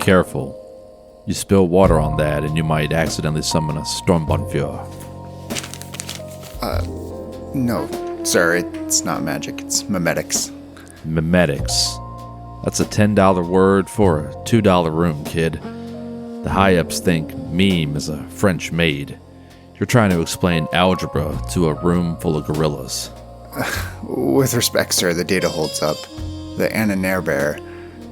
careful. You spill water on that and you might accidentally summon a Stormbonfjord. No, sir, it's not magic, it's memetics. Memetics. That's a $10 word for a $2 room, kid. The high-ups think meme is a French maid. You're trying to explain algebra to a room full of gorillas. With respect, sir, the data holds up. The Anna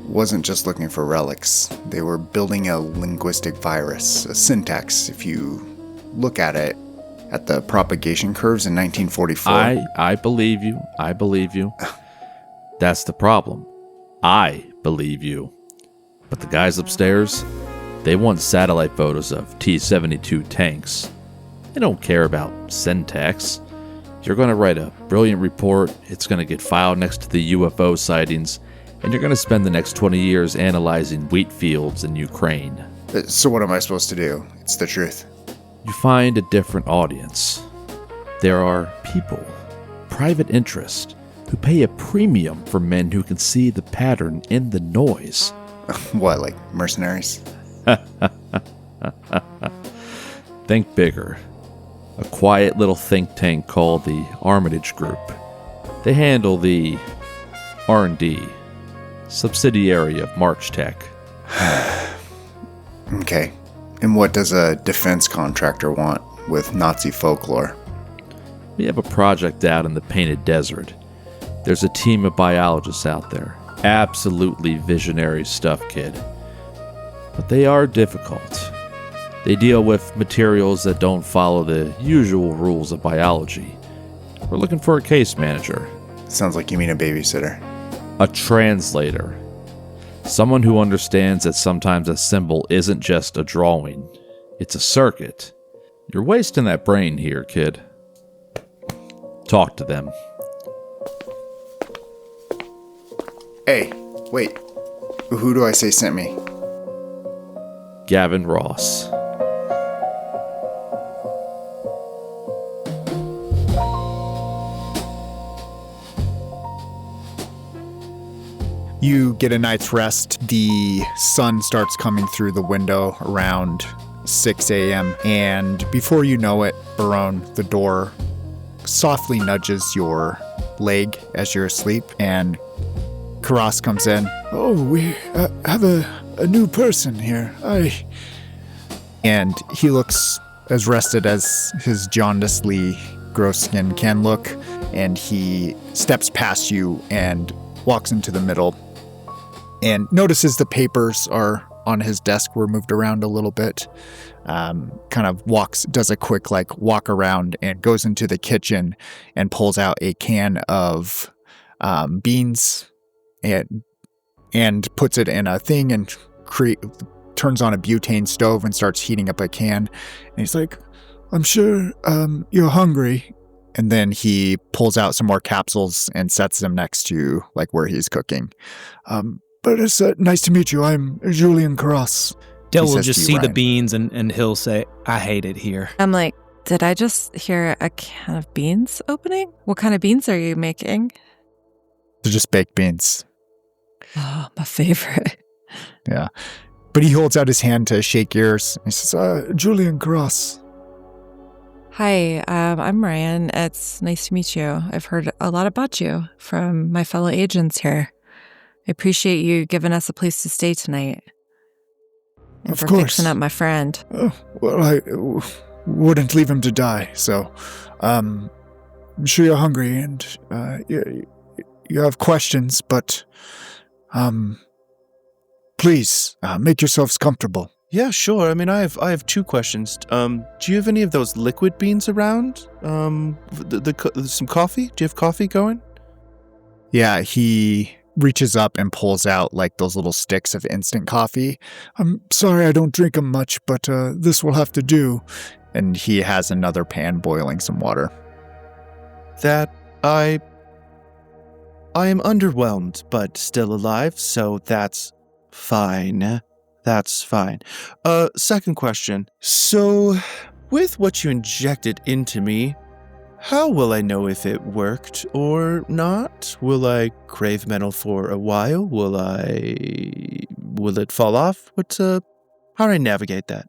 wasn't just looking for relics. They were building a linguistic virus, a syntax. If you look at it, at the propagation curves in 1944. I believe you. I believe you. That's the problem. I believe you. But the guys upstairs, they want satellite photos of T-72 tanks. They don't care about syntax. You're going to write a brilliant report, it's going to get filed next to the UFO sightings, and you're going to spend the next 20 years analyzing wheat fields in Ukraine. So what am I supposed to do? It's the truth. You find a different audience. There are people, private interest, who pay a premium for men who can see the pattern in the noise. What, like mercenaries? Think bigger. A quiet little think tank called the Armitage Group. They handle the R&D, subsidiary of March Tech. Okay. And what does a defense contractor want with Nazi folklore? We have a project out in the Painted Desert. There's a team of biologists out there. Absolutely visionary stuff, kid. But they are difficult. They deal with materials that don't follow the usual rules of biology. We're looking for a case manager. Sounds like you mean a babysitter. A translator. Someone who understands that sometimes a symbol isn't just a drawing. It's a circuit. You're wasting that brain here, kid. Talk to them. Hey, wait. Who do I say sent me? Gavin Ross. You get a night's rest. The sun starts coming through the window around 6 a.m. And before you know it, Barone, the door softly nudges your leg as you're asleep, and Karas comes in. Oh, we have a new person here. And he looks as rested as his jaundicedly gross skin can look, and he steps past you and walks into the middle and notices the papers are on his desk were moved around a little bit. Kind of does a quick walk around and goes into the kitchen and pulls out a can of beans and puts it in a thing and turns on a butane stove and starts heating up a can. And he's like, I'm sure you're hungry. And then he pulls out some more capsules and sets them next to where he's cooking. But it's nice to meet you. I'm Julian Karas. Del will just see the beans and he'll say, I hate it here. I'm like, did I just hear a can of beans opening? What kind of beans are you making? They're just baked beans. Oh, my favorite. Yeah. But he holds out his hand to shake yours. He says, Julian Karas. Hi, I'm Ryan. It's nice to meet you. I've heard a lot about you from my fellow agents here. I appreciate you giving us a place to stay tonight. And of for course. Fixing up my friend. Oh, well, I wouldn't leave him to die, so I'm sure you're hungry and you have questions, but please make yourselves comfortable. Yeah, sure. I mean, I have two questions. Do you have any of those liquid beans around? Some coffee? Do you have coffee going? Yeah, he reaches up and pulls out those little sticks of instant coffee. I'm sorry I don't drink them much, but this will have to do. And he has another pan boiling some water. That I am underwhelmed, but still alive, so that's fine. That's fine. Second question. So, with what you injected into me, how will I know if it worked or not? Will I crave metal for a while? Will I will it fall off? How do I navigate that?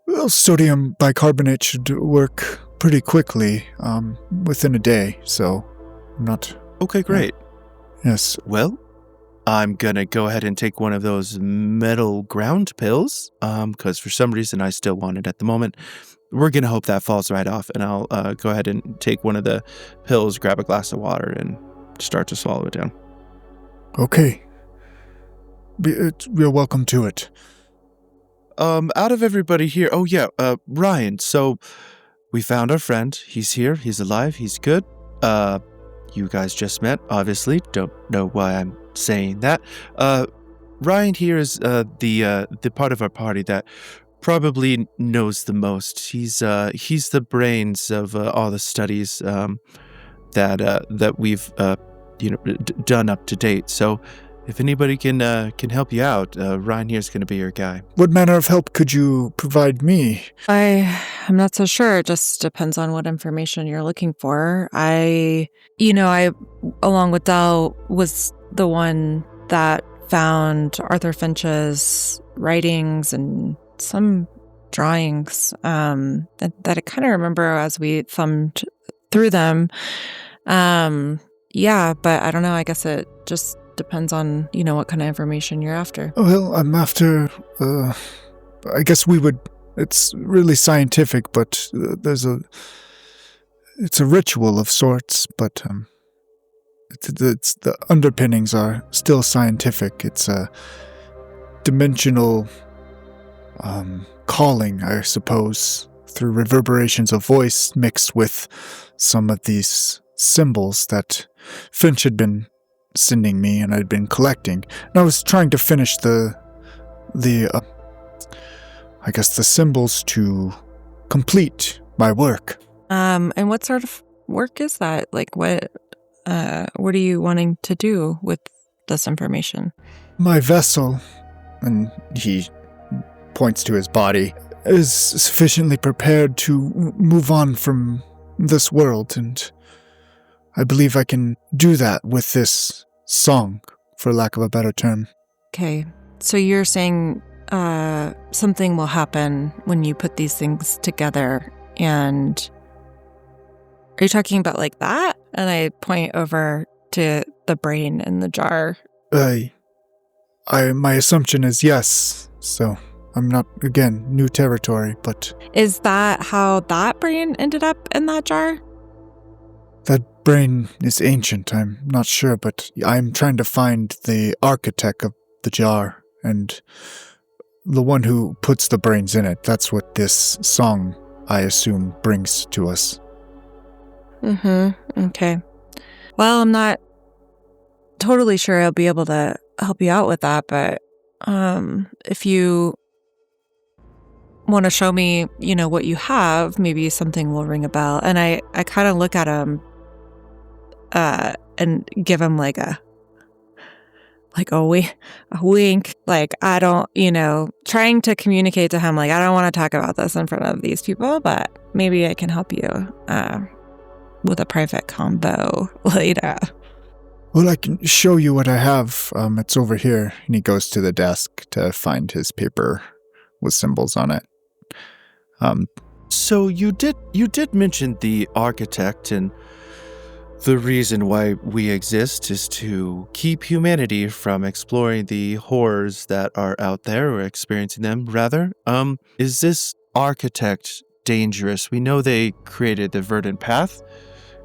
Well, sodium bicarbonate should work pretty quickly, within a day, so not... Okay, great. Yes. Well, I'm gonna go ahead and take one of those metal ground pills, because for some reason I still want it at the moment. We're gonna hope that falls right off, and I'll go ahead and take one of the pills, grab a glass of water, and start to swallow it down. Okay. You're welcome to it. Out of everybody here, Ryan, so we found our friend. He's here, he's alive, he's good. You guys just met, obviously. Don't know why I'm saying that. Ryan here is the part of our party that probably knows the most. He's the brains of all the studies that we've done up to date. So if anybody can help you out, Ryan here's going to be your guy. What manner of help could you provide me? I'm not so sure. It just depends on what information you're looking for. I, along with Dell, was the one that found Arthur Finch's writings and some drawings that I kind of remember as we thumbed through them. Yeah, but I don't know. I guess it just depends on, what kind of information you're after. Well, I'm after, I guess it's really scientific, but it's a ritual of sorts, but it's the underpinnings are still scientific. It's a dimensional calling, I suppose, through reverberations of voice mixed with some of these symbols that Finch had been sending me and I'd been collecting. And I was trying to finish the symbols to complete my work. And what sort of work is that? Like what are you wanting to do with this information? My vessel, and he points to his body, is sufficiently prepared to move on from this world, and I believe I can do that with this song, for lack of a better term. Okay, so you're saying something will happen when you put these things together, and are you talking about like that? And I point over to the brain in the jar. My assumption is yes, so I'm not, again, new territory, but... Is that how that brain ended up in that jar? That brain is ancient, I'm not sure, but I'm trying to find the architect of the jar, and the one who puts the brains in it. That's what this song, I assume, brings to us. Okay. Well, I'm not totally sure I'll be able to help you out with that, but if you want to show me, what you have, maybe something will ring a bell. And I kind of look at him and give him like a wink. Like, I don't, trying to communicate to him, like, I don't want to talk about this in front of these people, but maybe I can help you with a private combo later. Well, I can show you what I have. It's over here. And he goes to the desk to find his paper with symbols on it. So you did mention the architect, and the reason why we exist is to keep humanity from exploring the horrors that are out there, or experiencing them, rather. Is this architect dangerous? We know they created the verdant path.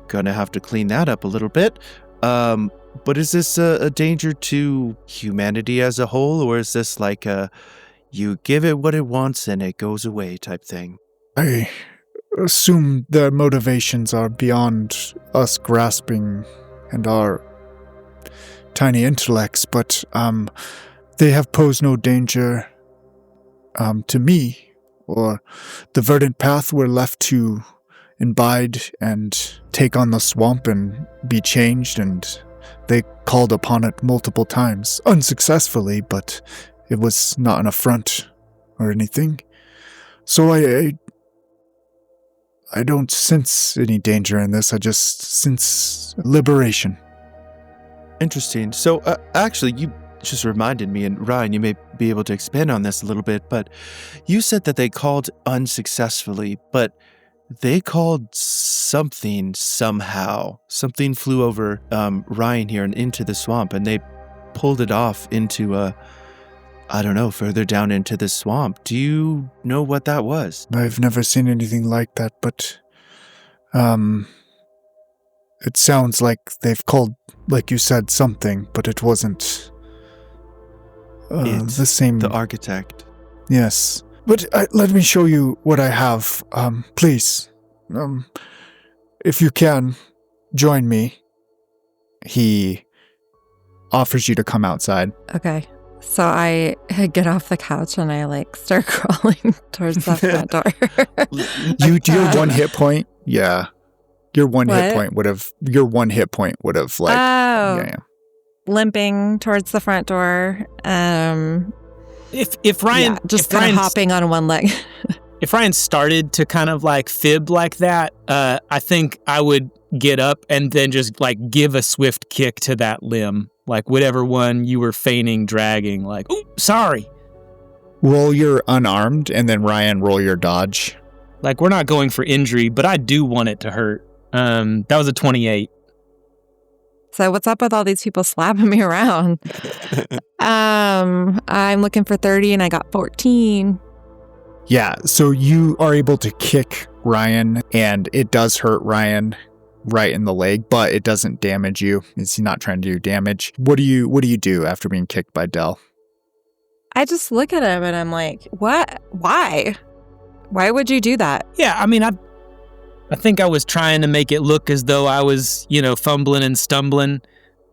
Gonna have to clean that up a little bit. But is this a danger to humanity as a whole, or is this like a you give it what it wants and it goes away type thing? I assume their motivations are beyond us grasping and our tiny intellects, but they have posed no danger to me or the verdant path. We're left to imbibe and take on the swamp and be changed, and they called upon it multiple times, unsuccessfully, but it was not an affront or anything. So I don't sense any danger in this. I just sense liberation. Interesting. So, actually, just reminded me, and Ryan, you may be able to expand on this a little bit, but you said that they called unsuccessfully, but they called something somehow. Something flew over Ryan here and into the swamp, and they pulled it off into further down into the swamp. Do you know what that was? I've never seen anything like that, but it sounds like they've called, like you said, something, but it wasn't It's the same. The architect. Yes. But let me show you what I have. Please. If you can, join me. He offers you to come outside. Okay. So I get off the couch and I start crawling towards the front door. Your 1 hit point? Yeah. Your one hit point would have Oh. yeah. Limping towards the front door. If Ryan just if Ryan's- hopping on one leg. If Ryan started to kind of fib like that, I think I would get up and then just give a swift kick to that limb, whatever one you were feigning dragging. Ooh, sorry. Roll your unarmed, and then Ryan, roll your dodge. We're not going for injury, but I do want it to hurt. That was a 28. So what's up with all these people slapping me around? I'm looking for 30 and I got 14. Yeah, so you are able to kick Ryan, and it does hurt Ryan right in the leg, but it doesn't damage you. He's not trying to do damage. What do you do after being kicked by Del? I just look at him and I'm like, what? Why? Why would you do that? Yeah, I mean, I think I was trying to make it look as though I was, fumbling and stumbling.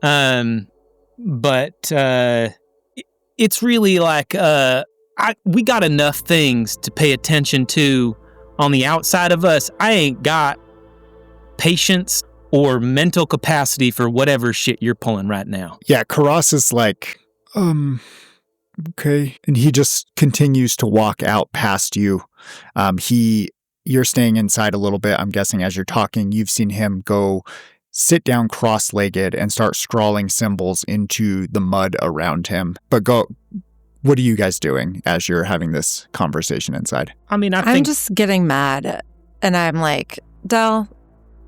But it's really we got enough things to pay attention to on the outside of us. I ain't got patience or mental capacity for whatever shit you're pulling right now. Yeah, Karas is like, Okay. and he just continues to walk out past you. You're staying inside a little bit. I'm guessing as you're talking, you've seen him go sit down cross-legged and start scrawling symbols into the mud around him. But what are you guys doing as you're having this conversation inside? I mean, I'm just getting mad. And I'm like, Del,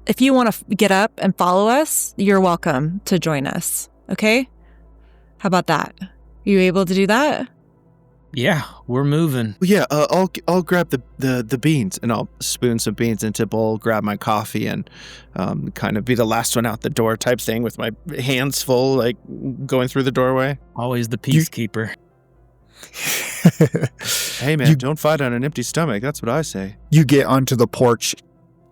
if you want to get up and follow us, you're welcome to join us. Okay? How about that? You able to do that? Yeah, we're moving. Yeah, I'll grab the beans, and I'll spoon some beans into a bowl, grab my coffee, and kind of be the last one out the door type thing with my hands full, going through the doorway. Always the peacekeeper. Hey man, don't fight on an empty stomach. That's what I say. You get onto the porch,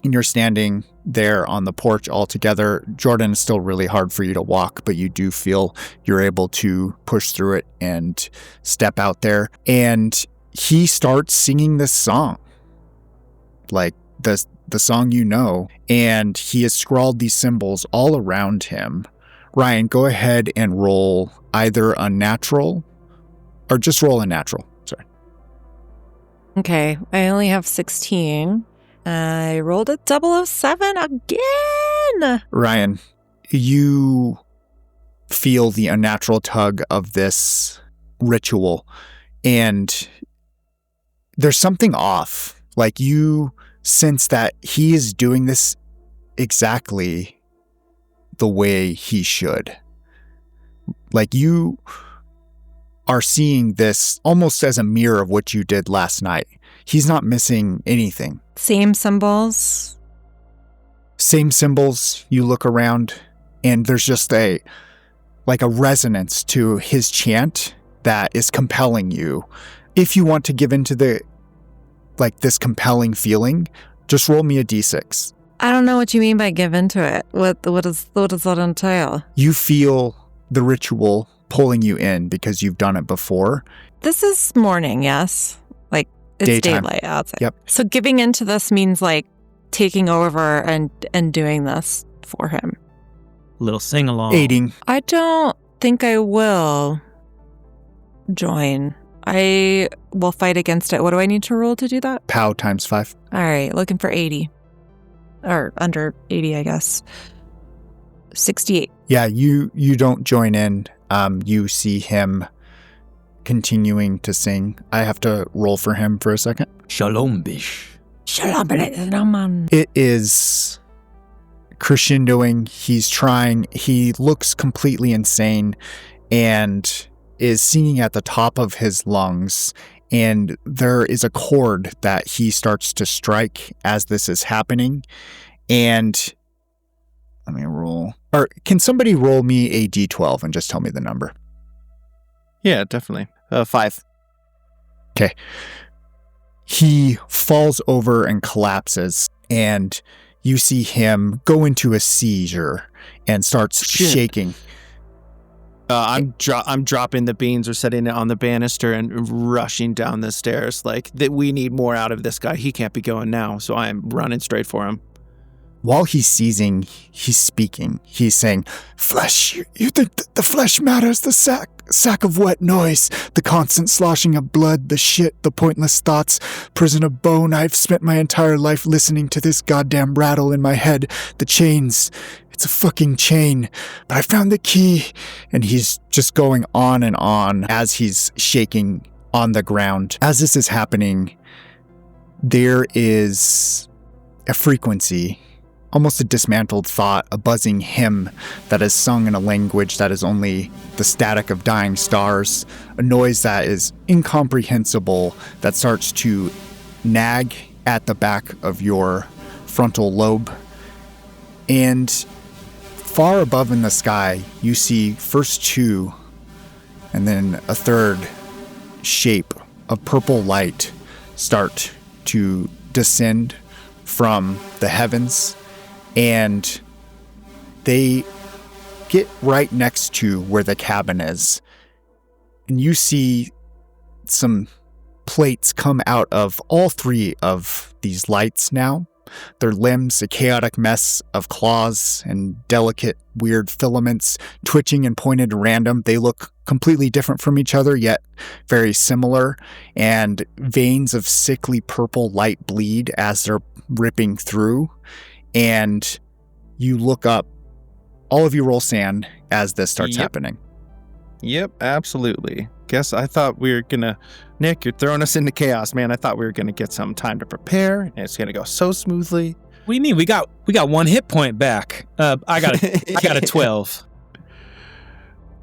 and you're standing there on the porch all together. Jordan, it's still really hard for you to walk, but you do feel you're able to push through it and step out there. And he starts singing this song, the song you know, and he has scrawled these symbols all around him. Ryan, go ahead and roll either a natural, or just roll a natural. Sorry. Okay, I only have 16. I rolled a 007 again. Ryan, you feel the unnatural tug of this ritual, and there's something off. You sense that he is doing this exactly the way he should. You are seeing this almost as a mirror of what you did last night. He's not missing anything. Same symbols. Same symbols. You look around, and there's just a resonance to his chant that is compelling you. If you want to give into the this compelling feeling, just roll me a d6. I don't know what you mean by give into it. What does that entail? You feel the ritual pulling you in because you've done it before. This is morning, yes? It's Daytime. daylight outside. Yep. So giving into this means taking over and doing this for him. Little sing-along. Aiding. I don't think I will join. I will fight against it. What do I need to roll to do that? POW times 5. All right, looking for 80. Or under 80, I guess. 68. Yeah, you don't join in. you see him continuing to sing. I have to roll for him for a second. Shalom bish. It is crescendoing. He looks completely insane and is singing at the top of his lungs. And there is a chord that he starts to strike as this is happening. And let me roll. Or can somebody roll me a d12 and just tell me the number? Yeah, definitely. 5. Okay. He falls over and collapses, and you see him go into a seizure and starts shaking. I'm dropping the beans or setting it on the banister and rushing down the stairs. Like, that we need more out of this guy. He can't be going now, so I'm running straight for him. While he's seizing, he's speaking. He's saying, "Flesh, you think that the flesh matters? The sack of wet noise, the constant sloshing of blood, the shit, the pointless thoughts, prison of bone. I've spent my entire life listening to this goddamn rattle in my head. The chains, it's a fucking chain. But I found the key." And he's just going on and on as he's shaking on the ground. As this is happening, there is a frequency, almost a dismantled thought, a buzzing hymn that is sung in a language that is only the static of dying stars, a noise that is incomprehensible that starts to nag at the back of your frontal lobe. And far above in the sky, you see first 2 and then a third shape of purple light start to descend from the heavens. And they get right next to where the cabin is. And you see some plates come out of all 3 of these lights now. Their limbs, a chaotic mess of claws and delicate, weird filaments, twitching and pointed at random. They look completely different from each other, yet very similar. And veins of sickly purple light bleed as they're ripping through. And you look up, all of you roll sand as this starts happening. Yep, absolutely. Guess I thought we were gonna, Nick, you're throwing us into chaos, man. I thought we were gonna get some time to prepare, and it's gonna go so smoothly. What do you mean? We got 1 hit point back. I got a 12.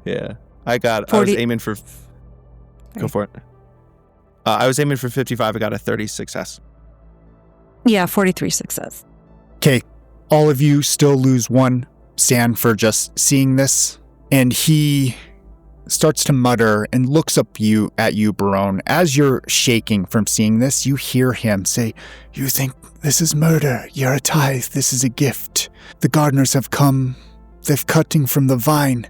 Yeah, I was aiming for. Go for it. I was aiming for 55. I got a 30 success. Yeah, 43 success. Okay, all of you still lose 1 sand for just seeing this, and he starts to mutter and looks up at you, Barone. As you're shaking from seeing this, you hear him say, "You think this is murder? You're a tithe. This is a gift. The gardeners have come. They've cutting from the vine,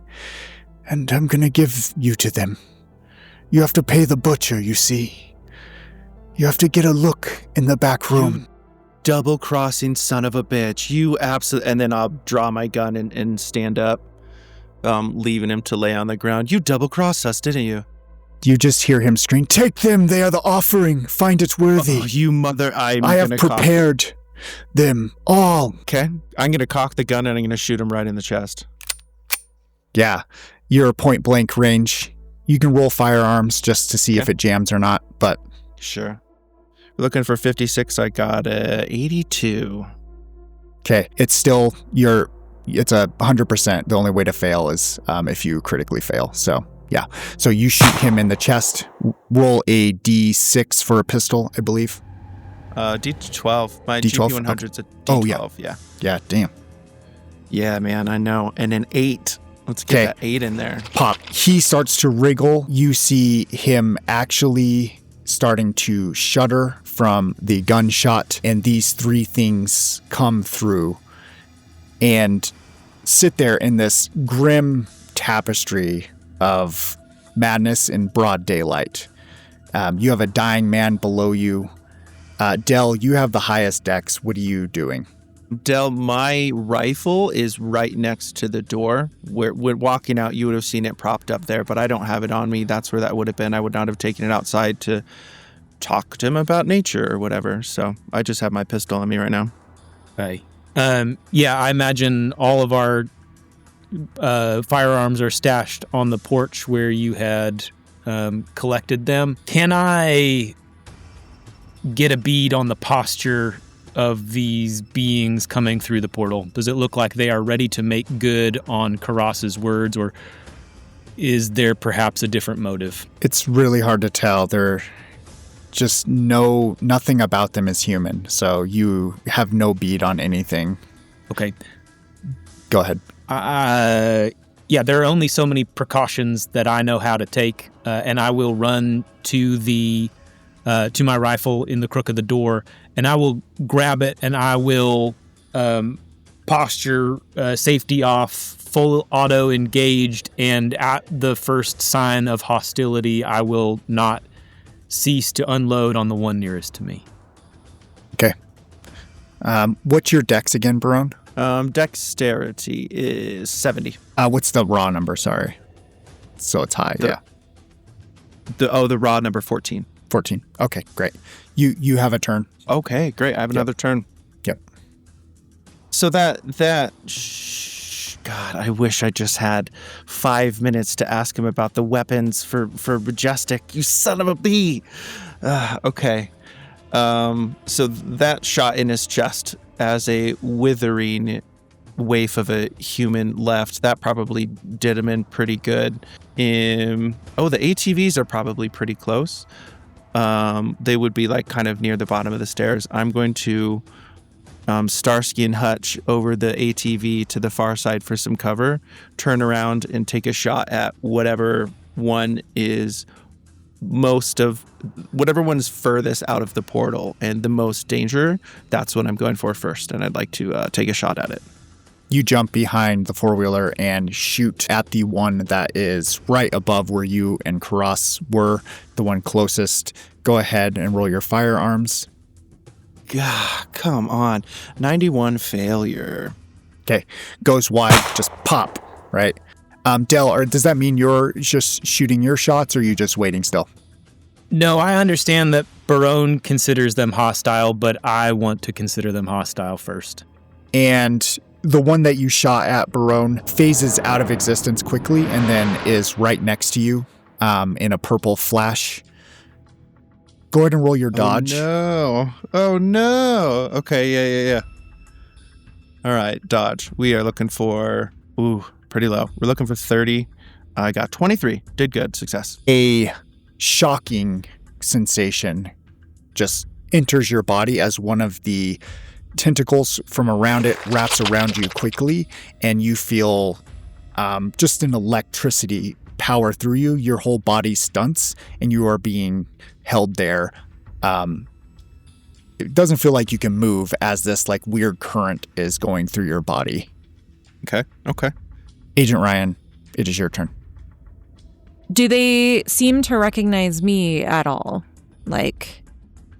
and I'm going to give you to them. You have to pay the butcher, you see. You have to get a look in the back room." Double-crossing son of a bitch. You absolutely... And then I'll draw my gun and stand up, leaving him to lay on the ground. You double-crossed us, didn't you? You just hear him scream, "Take them! They are the offering! Find it worthy!" Oh, you mother... I have prepared them all. Okay. I'm going to cock the gun and I'm going to shoot him right in the chest. Yeah. You're point-blank range. You can roll firearms just to see if it jams or not, but... Sure. Looking for 56, I got 82. Okay, it's still it's 100%. The only way to fail is if you critically fail. So yeah, so you shoot him in the chest. Roll a D6 for a pistol, I believe. D12. My D12? GP100's a D12. Oh yeah. Damn. Yeah, man, I know. And an 8. Let's get that 8 in there. Pop. He starts to wriggle. You see him actually starting to shudder from the gunshot, and these 3 things come through and sit there in this grim tapestry of madness in broad daylight. You have a dying man below you. Del, you have the highest dex. What are you doing? Del, my rifle is right next to the door. Where walking out, you would have seen it propped up there, but I don't have it on me. That's where that would have been. I would not have taken it outside to talk to him about nature or whatever. So I just have my pistol on me right now. Hey. Yeah, I imagine all of our firearms are stashed on the porch where you had collected them. Can I get a bead on the posture of these beings coming through the portal? Does it look like they are ready to make good on Karas's words, or is there perhaps a different motive? It's really hard to tell. They're just nothing about them is human, so you have no bead on anything. Okay. Go ahead. Yeah, there are only so many precautions that I know how to take, and I will run to to my rifle in the crook of the door, and I will grab it, and I will posture safety off, full auto engaged, and at the first sign of hostility, I will not cease to unload on the one nearest to me. Okay. What's your dex again, Barone? Dexterity is 70. What's the raw number? Sorry. So it's high. Yeah. The raw number 14. 14. Okay, great. You have a turn. Okay, great. I have another turn. Yep. So God, I wish I just had 5 minutes to ask him about the weapons for Majestic. You son of a bee. Okay. So that shot in his chest as a withering waif of a human left, that probably did him in pretty good. The ATVs are probably pretty close. They would be like kind of near the bottom of the stairs. I'm going to Starsky and Hutch over the ATV to the far side for some cover, turn around and take a shot at whatever one is whatever one's furthest out of the portal and the most danger. That's what I'm going for first, and I'd like to take a shot at it. You jump behind the four-wheeler and shoot at the one that is right above where you and Karas were, the one closest. Go ahead and roll your firearms. God, come on. 91 failure. Okay. Goes wide, just pop, right? Del, does that mean you're just shooting your shots, or are you just waiting still? No, I understand that Barone considers them hostile, but I want to consider them hostile first. And the one that you shot at, Barone, phases out of existence quickly and then is right next to you in a purple flash. Go ahead and roll your dodge. Oh, no. Okay, yeah. All right, dodge. We are looking for... pretty low. We're looking for 30. I got 23. Did good. Success. A shocking sensation just enters your body as one of the tentacles from around it wraps around you quickly, and you feel just an electricity power through you. Your whole body stunts, and you are being held there. It doesn't feel like you can move as this like weird current is going through your body. Okay. Agent Ryan, it is your turn. Do they seem to recognize me at all? Like,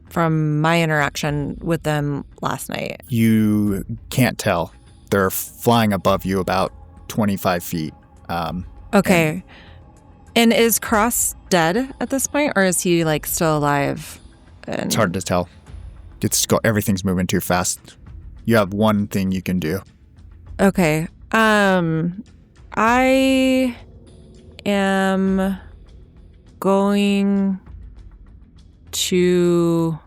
from my interaction with them last night? You can't tell. They're flying above you about 25 feet. Okay. And is Cross dead at this point, or is he, like, still alive? It's hard to tell. Everything's moving too fast. You have one thing you can do. Okay. I am going to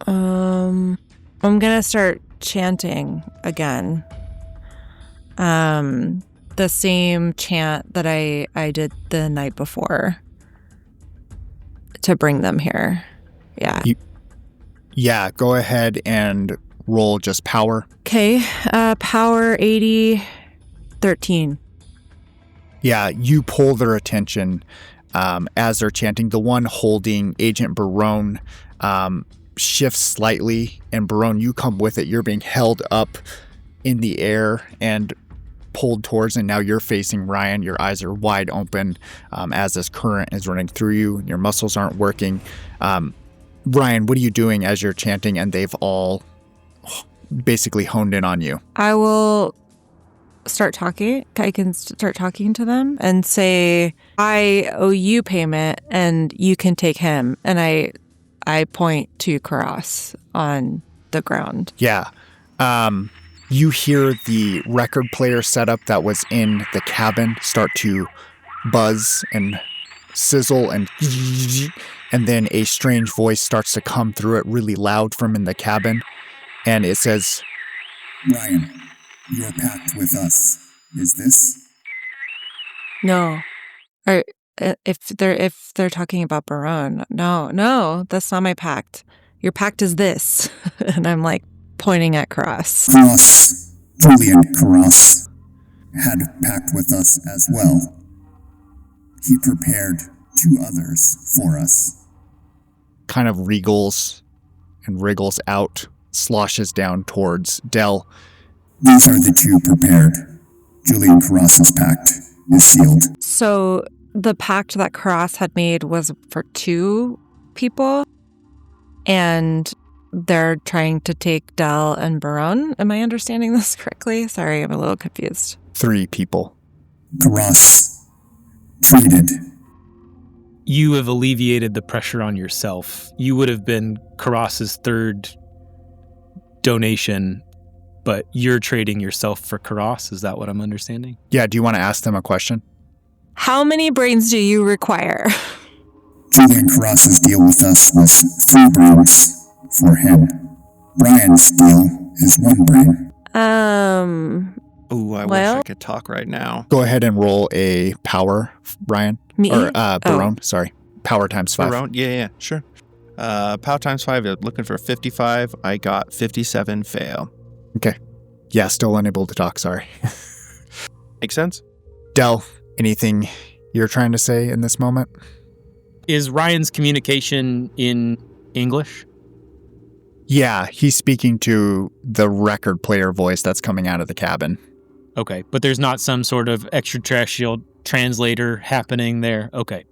I'm gonna start chanting again. The same chant that I did the night before to bring them here. Yeah. Yeah, go ahead and roll just power. Okay. Power 80, 13. Yeah, you pull their attention as they're chanting. The one holding Agent Barone shifts slightly, and Barone, you come with it. You're being held up in the air and pulled towards, and now you're facing Ryan. Your eyes are wide open as this current is running through you. Your muscles aren't working. Ryan, what are you doing as you're chanting and they've all basically honed in on you? I will start talking. I can start talking to them and say, I owe you payment and you can take him. And I point to Karas on the ground. Yeah. you hear the record player setup that was in the cabin start to buzz and sizzle and then a strange voice starts to come through it really loud from in the cabin, and it says, Ryan, your pact with us is this? No. Or if they're talking about Baron, no, that's not my pact. Your pact is this. And I'm like pointing at Cross. Cross, Julian Cross, had a pact with us as well. He prepared 2 others for us. kind of wriggles and wriggles out, sloshes down towards Dell. These are the 2 prepared. Julian Cross's pact is sealed. So the pact that Cross had made was for 2 people, and they're trying to take Dell and Baron. Am I understanding this correctly? Sorry, I'm a little confused. 3 people. Cross, treated. You have alleviated the pressure on yourself. You would have been Karas's 3rd donation, but you're trading yourself for Karas. Is that what I'm understanding? Yeah, do you want to ask them a question? How many brains do you require? Julian Cross's deal with us was 3 brains for him. Brian's deal is 1 brain. Ooh, I wish Well- I could talk right now. Go ahead and roll a power, Brian. Me? Or Baron, sorry. Power times 5. Around, yeah, sure. Power times 5, you're looking for 55. I got 57, fail. Yeah, still unable to talk, sorry. Make sense? Dell, anything you're trying to say in this moment? Is Ryan's communication in English? Yeah, he's speaking to the record player voice that's coming out of the cabin. Okay, but there's not some sort of extraterrestrial translator happening there. Okay.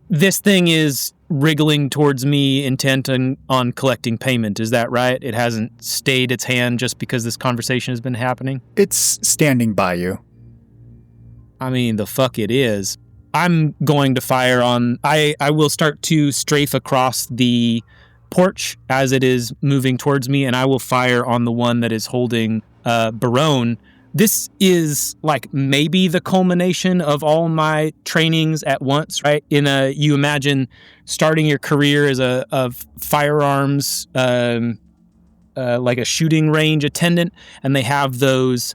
This thing is wriggling towards me, intent on collecting payment. Is that right? It hasn't stayed its hand just because this conversation has been happening? It's standing by you. I mean, the fuck it is. I'm going to fire on... I will start to strafe across the porch as it is moving towards me, and I will fire on the one that is holding Baron. This is like maybe the culmination of all my trainings at once, right? You imagine starting your career as a firearms, like a shooting range attendant, and they have those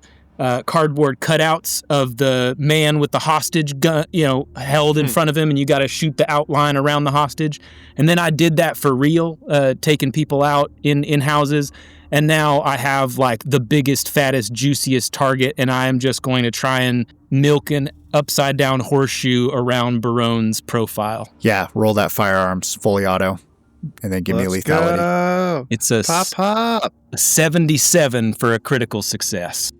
cardboard cutouts of the man with the hostage gun, held in front of him, and you got to shoot the outline around the hostage. And then I did that for real, taking people out in houses. And now I have like the biggest, fattest, juiciest target, and I am just going to try and milk an upside down horseshoe around Baron's profile. Yeah, roll that firearms fully auto, and then give me Let's lethality. go. It's a Pop. 77 for a critical success.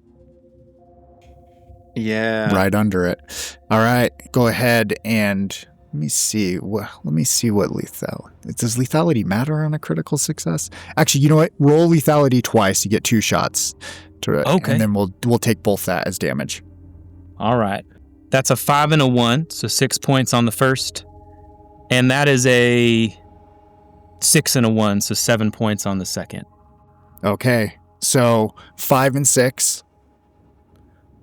Yeah. Right under it. All right, go ahead and let me see what lethality. Does lethality matter on a critical success? Actually, you know what? Roll lethality twice. You get 2 shots. Okay. And then we'll take both that as damage. All right. That's a 5 and a 1, so 6 points on the first. And that is a 6 and a 1, so 7 points on the second. Okay. So 5 and 6.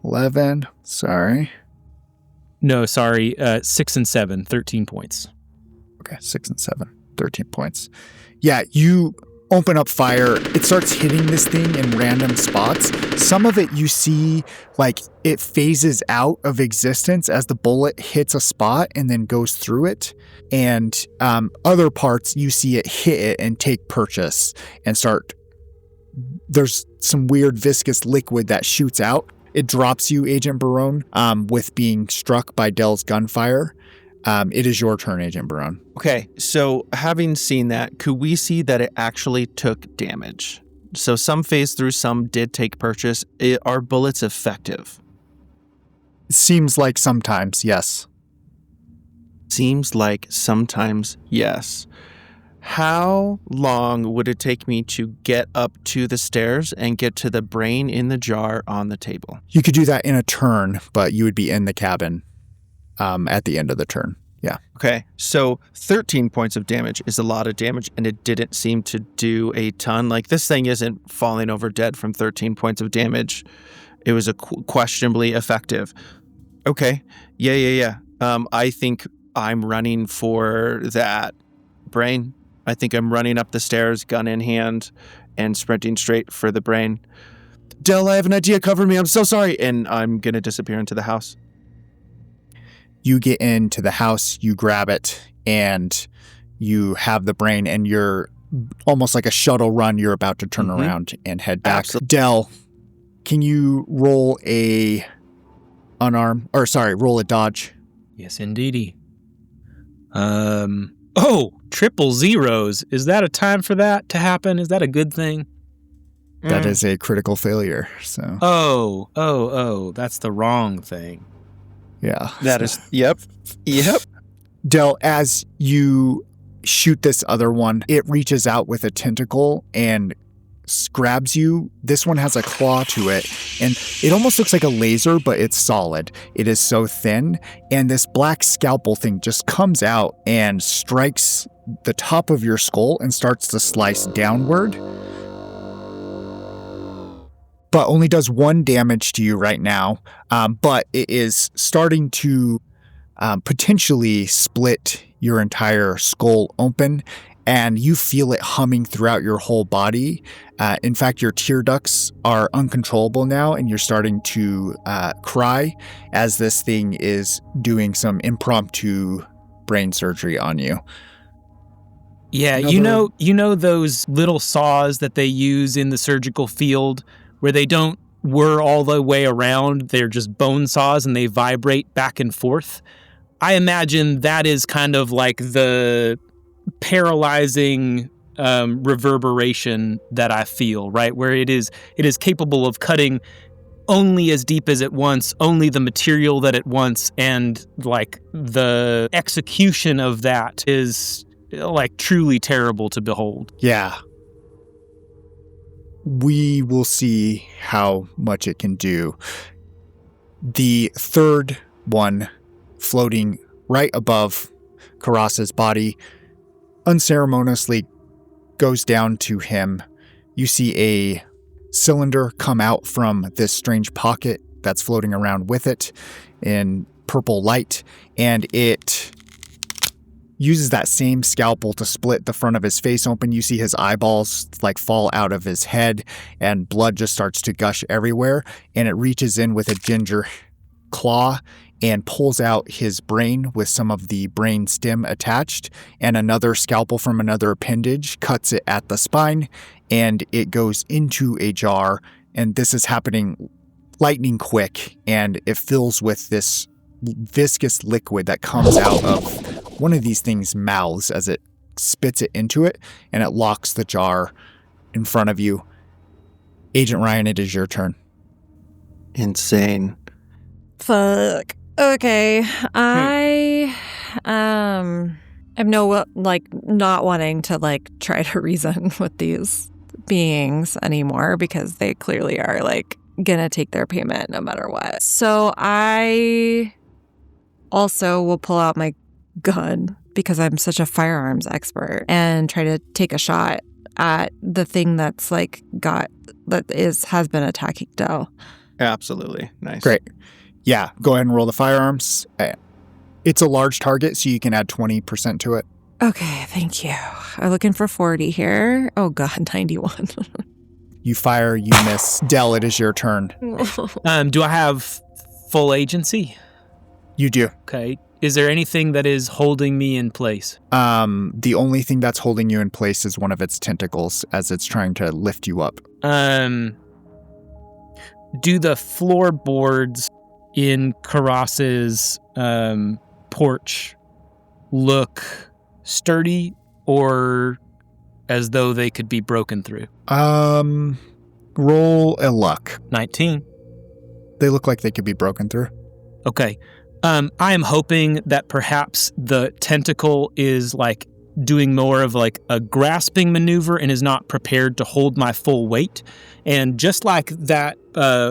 11. Sorry. No, sorry, 6 and 7, 13 points. Okay, 6 and 7, 13 points. Yeah, you open up fire. It starts hitting this thing in random spots. Some of it you see, like, it phases out of existence as the bullet hits a spot and then goes through it. And other parts, you see it hit it and take purchase and start... There's some weird viscous liquid that shoots out. It drops you, Agent Baron, with being struck by Dell's gunfire. It is your turn, Agent Baron. Okay, so having seen that, could we see that it actually took damage? So some phased through, some did take purchase. Are bullets effective? Seems like sometimes, yes. Seems like sometimes, yes. How long would it take me to get up to the stairs and get to the brain in the jar on the table? You could do that in a turn, but you would be in the cabin at the end of the turn. Okay, so 13 points of damage is a lot of damage, and it didn't seem to do a ton. Like, this thing isn't falling over dead from 13 points of damage. It was questionably effective. Okay, yeah. I think I'm running for that brain. I think I'm running up the stairs, gun in hand, and sprinting straight for the brain. Del, I have an idea. Cover me. I'm so sorry. And I'm going to disappear into the house. You get into the house, you grab it, and you have the brain, and you're almost like a shuttle run. You're about to turn around and head back. Absolutely. Del, can you roll a roll a dodge? Yes, indeedy. Triple zeros. Is that a time for that to happen? Is that a good thing? That is a critical failure. So. Oh, that's the wrong thing. Yeah. That is, yep. Del, as you shoot this other one, it reaches out with a tentacle and grabs you. This one has a claw to it, and it almost looks like a laser, but it's solid. It is so thin, and this black scalpel thing just comes out and strikes the top of your skull and starts to slice downward. But only does 1 damage to you right now. But it is starting to potentially split your entire skull open, and you feel it humming throughout your whole body. In fact, your tear ducts are uncontrollable now, and you're starting to cry as this thing is doing some impromptu brain surgery on you. Yeah, you know those little saws that they use in the surgical field where they don't whir all the way around, they're just bone saws and they vibrate back and forth. I imagine that is kind of like the paralyzing reverberation that I feel, right? Where it is capable of cutting only as deep as it wants, only the material that it wants, and like the execution of that is like truly terrible to behold. Yeah. We will see how much it can do. The third one, floating right above Karas's body, unceremoniously goes down to him. You see a cylinder come out from this strange pocket that's floating around with it in purple light, and it uses that same scalpel to split the front of his face open. You see his eyeballs like fall out of his head, and blood just starts to gush everywhere, and it reaches in with a ginger claw and pulls out his brain with some of the brain stem attached, and another scalpel from another appendage cuts it at the spine, and it goes into a jar, and this is happening lightning quick, and it fills with this viscous liquid that comes out of one of these things' mouths as it spits it into it, and it locks the jar in front of you. Agent Ryan, it is your turn. Insane. Fuck. Okay. I'm not wanting to try to reason with these beings anymore because they clearly are gonna take their payment no matter what. So I also will pull out my gun because I'm such a firearms expert and try to take a shot at the thing that's has been attacking Dell. Absolutely. Nice. Great. Yeah, go ahead and roll the firearms. It's a large target, so you can add 20% to it. Okay, thank you. I'm looking for 40 here. Oh God, 91. You fire, you miss. Dell, it is your turn. Do I have full agency? You do. Okay. Is there anything that is holding me in place? The only thing that's holding you in place is one of its tentacles as it's trying to lift you up. Do the floorboards in Karas's porch look sturdy or as though they could be broken through? Roll a luck. 19. They look like they could be broken through. Okay. I am hoping that perhaps the tentacle is doing more of like a grasping maneuver and is not prepared to hold my full weight. And just like that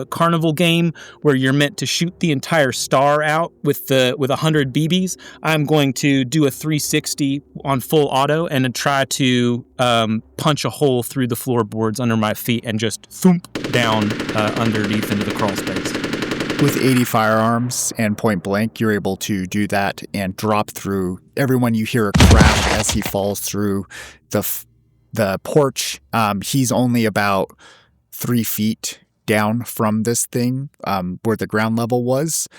carnival game where you're meant to shoot the entire star out with 100 BBs, I'm going to do a 360 on full auto and then try to punch a hole through the floorboards under my feet and just thump down underneath into the crawl space. With 80 firearms and point blank, you're able to do that and drop through. Everyone, you hear a crash as he falls through the porch. He's only about 3 feet down from this thing where the ground level was.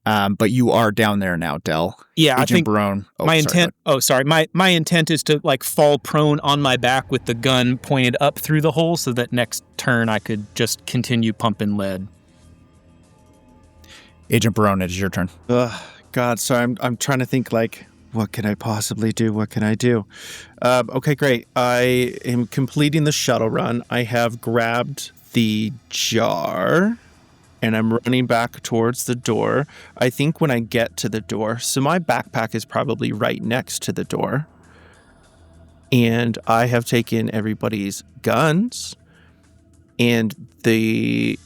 But you are down there now, Del. Yeah, Agent I think Barone. my intent. Oh, sorry. My intent is to like fall prone on my back with the gun pointed up through the hole, so that next turn I could just continue pumping lead. Agent Barone, it is your turn. God, sorry, I'm trying to think like, what can I possibly do? What can I do? Okay, great. I am completing the shuttle run. I have grabbed the jar and I'm running back towards the door. I think when I get to the door, so my backpack is probably right next to the door. And I have taken everybody's guns and the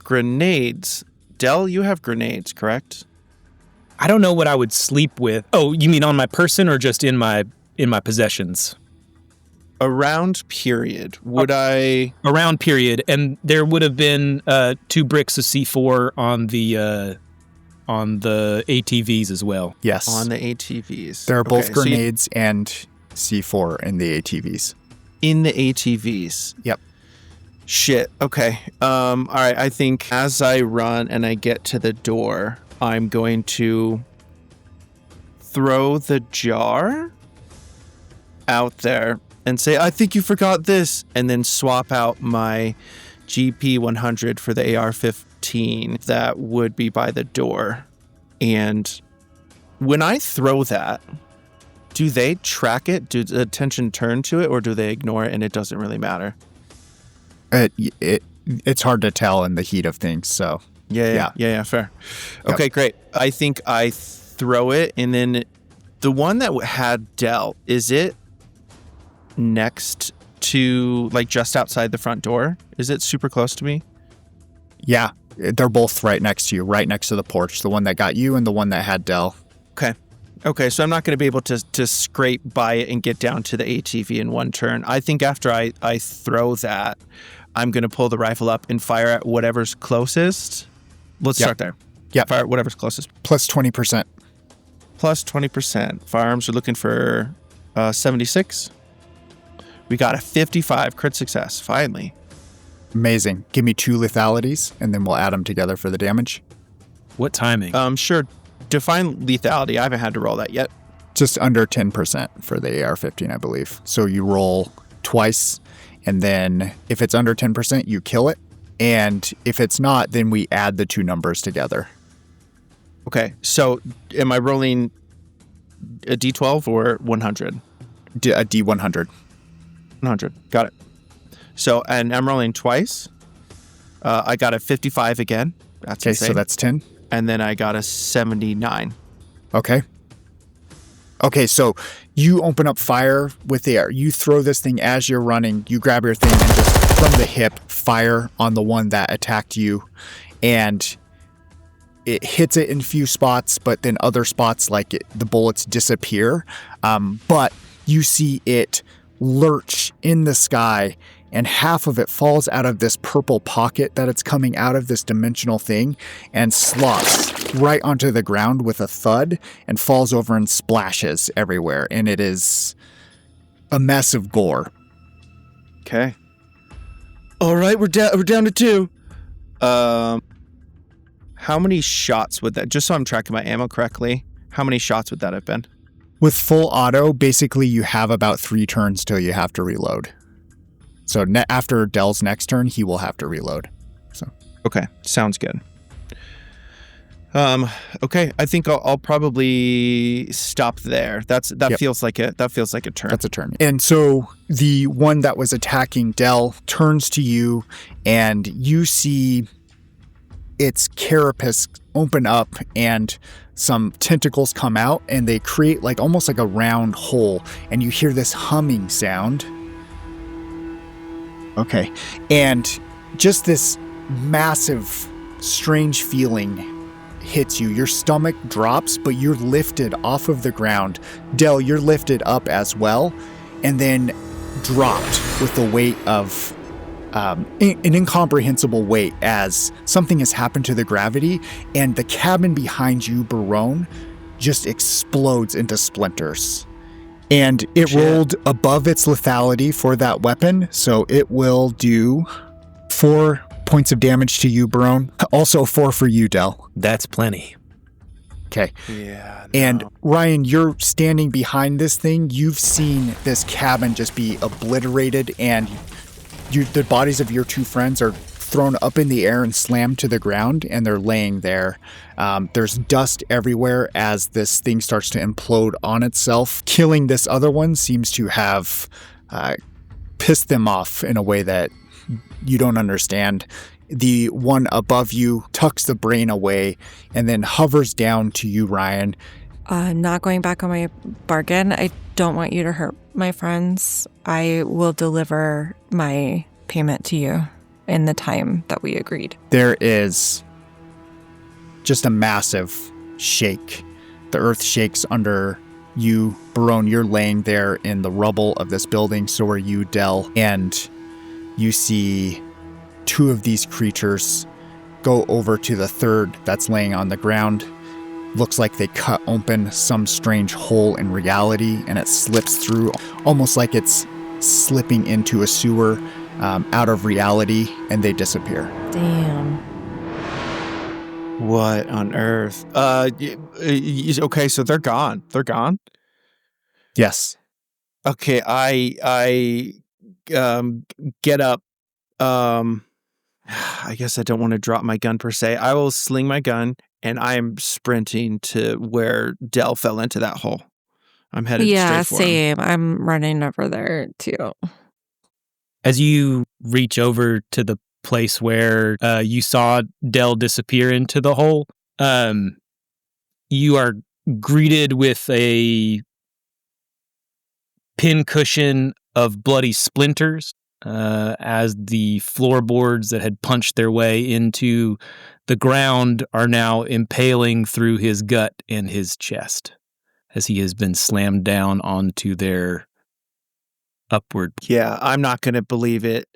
grenades. Del, you have grenades, correct? I don't know what I would sleep with. Oh, you mean on my person or just in my possessions? Around period. Would I... Around period. And there would have been 2 bricks of C4 on the ATVs as well. Yes. On the ATVs. There are both Okay, grenades and C4 in the ATVs. In the ATVs. Yep. Shit. Okay. All right. I think as I run and I get to the door, I'm going to throw the jar out there and say, I think you forgot this, and then swap out my GP 100 for the AR-15 that would be by the door. And when I throw that, do they track it? Do the attention turn to it, or do they ignore it and it doesn't really matter? It's hard to tell in the heat of things, so... Yeah, fair. Yep. Okay, great. I think I throw it, and then the one that had Del, is it next to, like, just outside the front door? Is it super close to me? Yeah, they're both right next to you, right next to the porch. The one that got you and the one that had Del. Okay, so I'm not going to be able to scrape by it and get down to the ATV in one turn. I think after I throw that, I'm going to pull the rifle up and fire at whatever's closest. Let's start there. Yeah. Fire at whatever's closest. Plus 20%. Plus 20%. Firearms are looking for 76. We got a 55 crit success, finally. Amazing. Give me 2 lethalities, and then we'll add them together for the damage. What timing? Sure. Define lethality. I haven't had to roll that yet. Just under 10% for the AR-15, I believe. So you roll twice, and then if it's under 10%, you kill it. And if it's not, then we add the 2 numbers together. Okay, so am I rolling a D12 or 100? A D100. 100. Got it. So, and I'm rolling twice. I got a 55 again. That's okay, insane. so that's 10. And then I got a 79. Okay. Okay, so you open up fire with the air. You throw this thing as you're running. You grab your thing and just from the hip fire on the one that attacked you. And it hits it in a few spots, but then other spots, like the bullets disappear. But you see it lurch in the sky, and half of it falls out of this purple pocket that it's coming out of, this dimensional thing, and slops right onto the ground with a thud and falls over and splashes everywhere. And it is a mess of gore. Okay. All right, we're down to 2. How many shots would that, just so I'm tracking my ammo correctly, how many shots would that have been? With full auto, basically you have about 3 turns till you have to reload. So after Del's next turn, he will have to reload. So okay, sounds good. Okay, I think I'll probably stop there. That feels like a turn. That's a turn. And so the one that was attacking Del turns to you, and you see its carapace open up and some tentacles come out and they create like almost like a round hole, and you hear this humming sound. Okay. And just this massive, strange feeling hits you. Your stomach drops, but you're lifted off of the ground. Del, you're lifted up as well, and then dropped with the weight of an incomprehensible weight as something has happened to the gravity, and the cabin behind you, Barone, just explodes into splinters. And it rolled above its lethality for that weapon, so it will do 4 points of damage to you, Barone. Also 4 for you, Del. That's plenty. Okay. Yeah. And Ryan, you're standing behind this thing. You've seen this cabin just be obliterated, and the bodies of your 2 friends are thrown up in the air and slammed to the ground, and they're laying there. There's dust everywhere as this thing starts to implode on itself. Killing this other one seems to have pissed them off in a way that you don't understand. The one above you tucks the brain away and then hovers down to you, Ryan. Not going back on my bargain. I don't want you to hurt my friends. I will deliver my payment to you in the time that we agreed. There is just a massive shake. The earth shakes under you. Barone, you're laying there in the rubble of this building. So are you, Del. And you see 2 of these creatures go over to the third that's laying on the ground. Looks like they cut open some strange hole in reality, and it slips through, almost like it's slipping into a sewer out of reality, and they disappear. Damn. What on earth? Okay, so they're gone. They're gone? Yes. Okay, I get up. I guess I don't want to drop my gun per se. I will sling my gun, and I am sprinting to where Del fell into that hole. I'm headed straight for him. Same. I'm running over there too. As you reach over to the place where you saw Del disappear into the hole, you are greeted with a pincushion of bloody splinters as the floorboards that had punched their way into the ground are now impaling through his gut and his chest as he has been slammed down onto their upward. Yeah, I'm not going to believe it.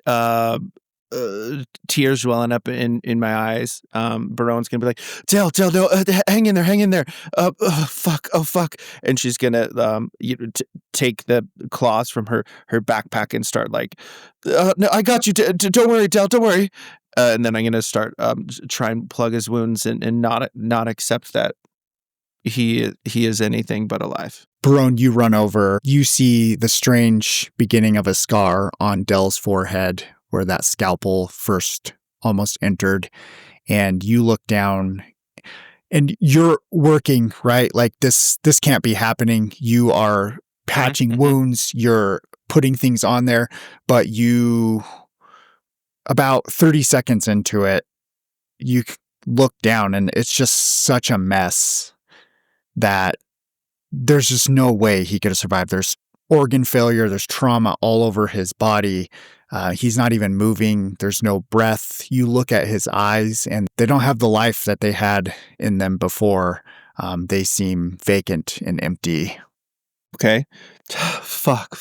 Tears welling up in my eyes. Barone's going to be like, Del, no, hang in there. Oh, fuck. And she's going to take the claws from her backpack and start like, no, I got you. Don't worry, Del, don't worry. And then I'm going to start try and plug his wounds and not accept that he is anything but alive. Barone, you run over. You see the strange beginning of a scar on Del's forehead where that scalpel first almost entered. And you look down and you're working, right? Like this can't be happening. You are patching wounds. You're putting things on there. But you, about 30 seconds into it, you look down and it's just such a mess that there's just no way he could have survived. There's organ failure. There's trauma all over his body. He's not even moving. There's no breath. You look at his eyes and they don't have the life that they had in them before. They seem vacant and empty. Okay. Fuck.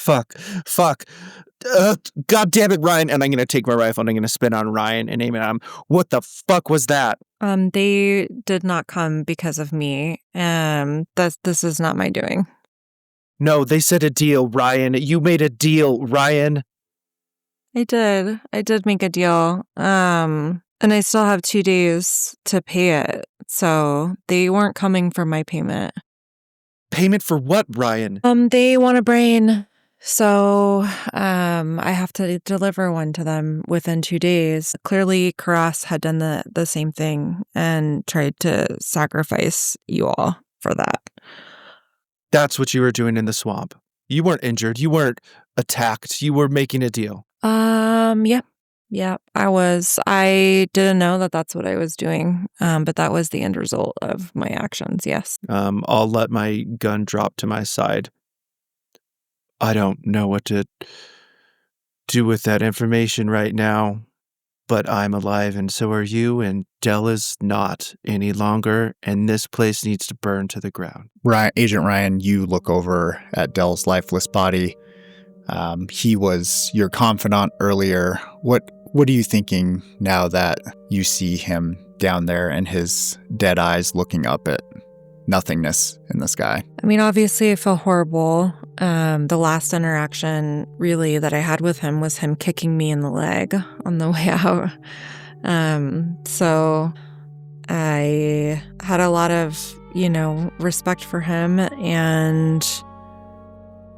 God damn it, Ryan. And I'm going to take my rifle and I'm going to spin on Ryan and aim it at him. What the fuck was that? They did not come because of me. This is not my doing. No, they said a deal, Ryan. You made a deal, Ryan. I did make a deal. And I still have 2 days to pay it. So they weren't coming for my payment. Payment for what, Ryan? They want a brain. So I have to deliver one to them within 2 days. Clearly, Karas had done the same thing and tried to sacrifice you all for that. That's what you were doing in the swamp. You weren't injured. You weren't attacked. You were making a deal. Yeah. Yeah, I was. I didn't know that that's what I was doing, but that was the end result of my actions, yes. I'll let my gun drop to my side. I don't know what to do with that information right now, but I'm alive and so are you, and Dell is not any longer, and this place needs to burn to the ground. Agent Ryan, you look over at Dell's lifeless body. He was your confidant earlier. What are you thinking now that you see him down there and his dead eyes looking up at nothingness in the sky? I mean, obviously, I feel horrible. The last interaction, really, that I had with him was him kicking me in the leg on the way out. So I had a lot of, respect for him, and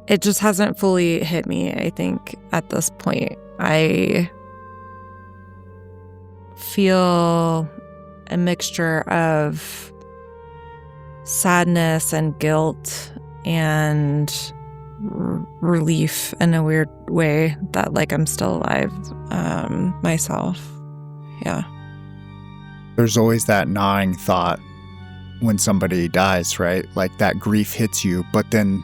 it just hasn't fully hit me, I think, at this point. I feel a mixture of sadness and guilt and relief in a weird way that, like, I'm still alive myself. Yeah. There's always that gnawing thought when somebody dies, right? Like, that grief hits you, but then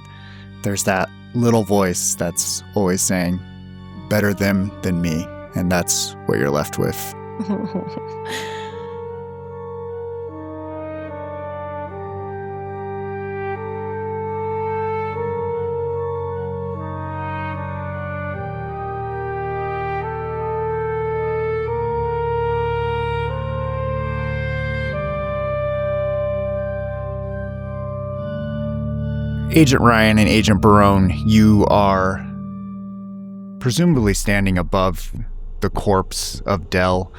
there's that little voice that's always saying, better them than me. And that's what you're left with. Agent Ryan and Agent Barone, you are presumably standing above the corpse of Dell.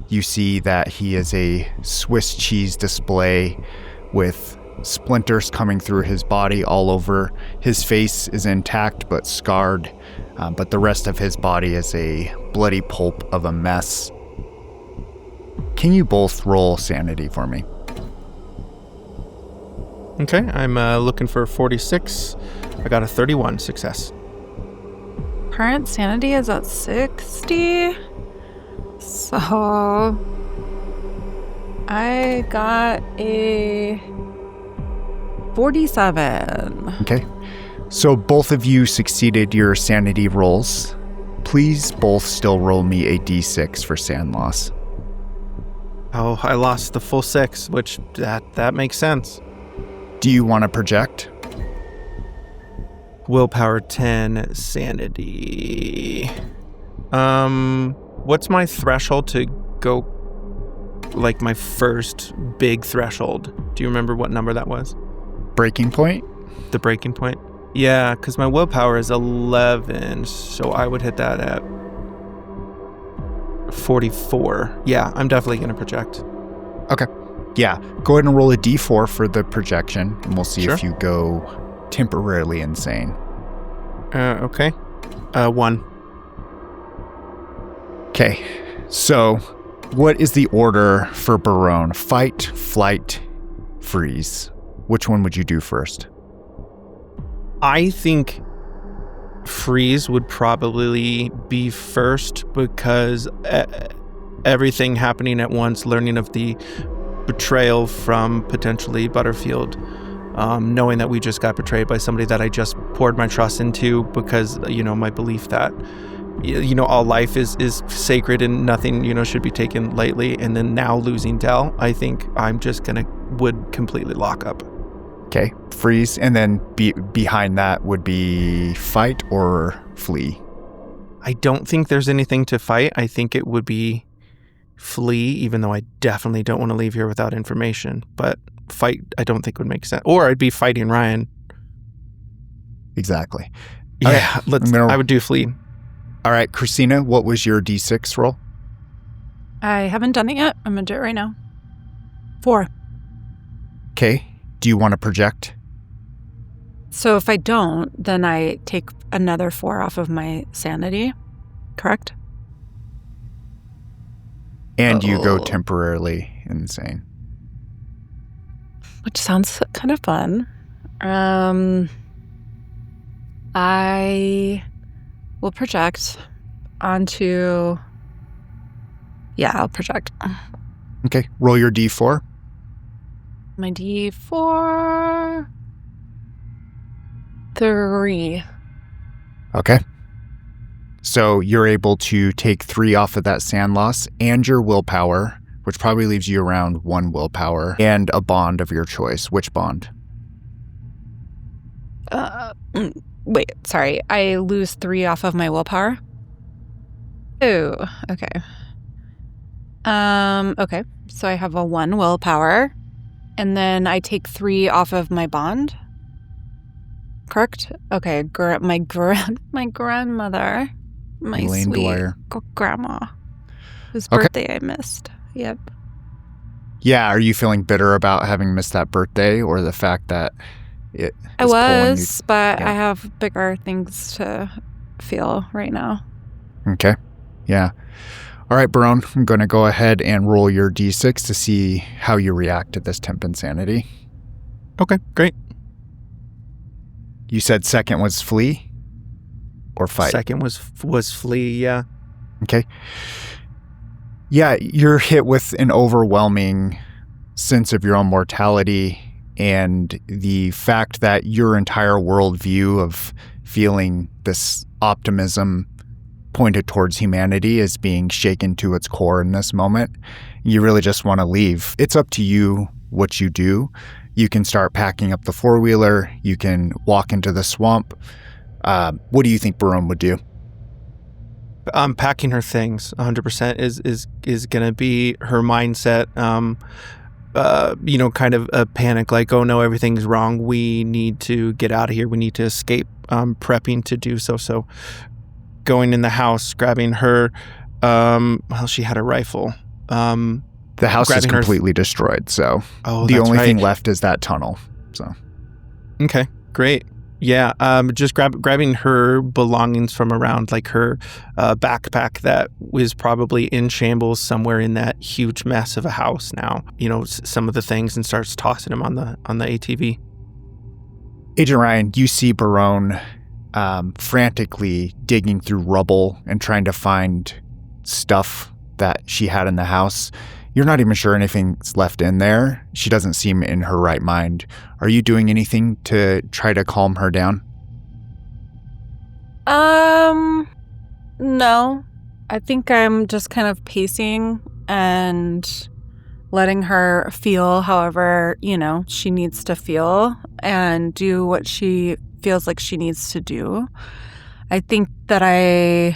You see that he is a Swiss cheese display with splinters coming through his body all over. His face is intact but scarred, but the rest of his body is a bloody pulp of a mess. Can you both roll sanity for me? Okay, I'm looking for 46. I got a 31 success. Current sanity is at 60. So I got a 47. Okay. So both of you succeeded your sanity rolls. Please both still roll me a d6 for sand loss. Oh, I lost the full 6, which that makes sense. Do you want to project? Willpower 10, sanity. What's my threshold to go, like, my first big threshold? Do you remember what number that was? Breaking point? The breaking point? Yeah, because my willpower is 11, so I would hit that at 44. Yeah, I'm definitely going to project. Okay. Yeah, go ahead and roll a d4 for the projection, and we'll see Sure. if you go temporarily insane. Okay. 1. Okay, so what is the order for Barone? Fight, flight, freeze. Which one would you do first? I think freeze would probably be first because everything happening at once, learning of the betrayal from potentially Butterfield, knowing that we just got betrayed by somebody that I just poured my trust into because, my belief that, all life is sacred and nothing, should be taken lightly. And then now losing Dell, I think I'm just would completely lock up. Okay, freeze, and then behind that would be fight or flee. I don't think there's anything to fight. I think it would be flee, even though I definitely don't want to leave here without information. But fight, I don't think would make sense. Or I'd be fighting Ryan. Exactly. Yeah, Okay, I would do flee. All right, Kristina, what was your d6 roll? I haven't done it yet. I'm going to do it right now. 4. Okay, do you want to project? So if I don't, then I take another 4 off of my sanity, correct? And you go temporarily insane. Which sounds kind of fun. I will project onto Yeah, I'll project. Okay, roll your d4. My D4. 3. Okay. So you're able to take 3 off of that sand loss and your willpower, which probably leaves you around 1 willpower, and a bond of your choice. Which bond? Wait, sorry. I lose 3 off of my willpower? Oh, okay. Okay. So I have a 1 willpower, and then I take 3 off of my bond. Correct? Okay. My grandmother, my Elaine sweet Dwyer. grandma, whose Okay. birthday I missed. Yep. Yeah, are you feeling bitter about having missed that birthday, or the fact that it I is pulling was, but yeah. I have bigger things to feel right now. you? Okay. Yeah. All right, Barone, I'm going to go ahead and roll your d6 to see how you react to this temp insanity. Okay, great. You said second was flee or fight? Second was flee, yeah. Okay. Yeah, you're hit with an overwhelming sense of your own mortality and the fact that your entire worldview of feeling this optimism pointed towards humanity is being shaken to its core in this moment. You really just want to leave. It's up to you what you do. You can start packing up the four-wheeler. You can walk into the swamp. What do you think Barone would do? Packing her things 100% is going to be her mindset. Kind of a panic, like, oh no, everything's wrong. We need to get out of here. We need to escape. Prepping to do so. So going in the house, grabbing her, she had a rifle. The house is completely destroyed, so the only thing left is that tunnel. So, okay, great. Yeah, just grabbing her belongings from around, like her backpack that was probably in shambles somewhere in that huge mess of a house now. Some of the things, and starts tossing them on the ATV. Agent Ryan, you see Barone frantically digging through rubble and trying to find stuff that she had in the house. You're not even sure anything's left in there. She doesn't seem in her right mind. Are you doing anything to try to calm her down? No. I think I'm just kind of pacing and letting her feel however, she needs to feel and do what she feels like she needs to do. I think that I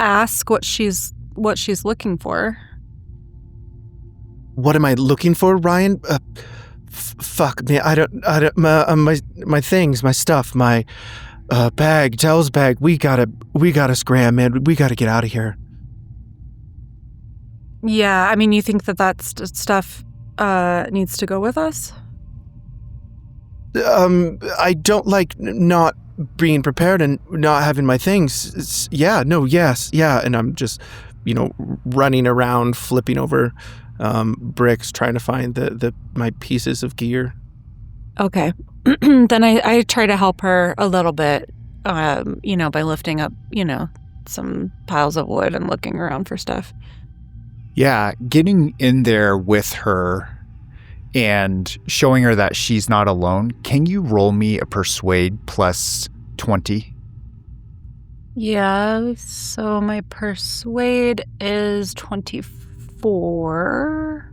ask what she's looking for. What am I looking for, Ryan? Fuck me. I don't. My things, my stuff, my bag, Dell's bag. We gotta scram, man. We gotta get out of here. Yeah, I mean, you think that stuff needs to go with us? I don't like not being prepared and not having my things. Yeah, and I'm just, running around, flipping over bricks, trying to find my pieces of gear. Okay. Then I try to help her a little bit, by lifting up, some piles of wood and looking around for stuff. Yeah, getting in there with her and showing her that she's not alone. Can you roll me a persuade plus 20? Yeah, so my persuade is 24.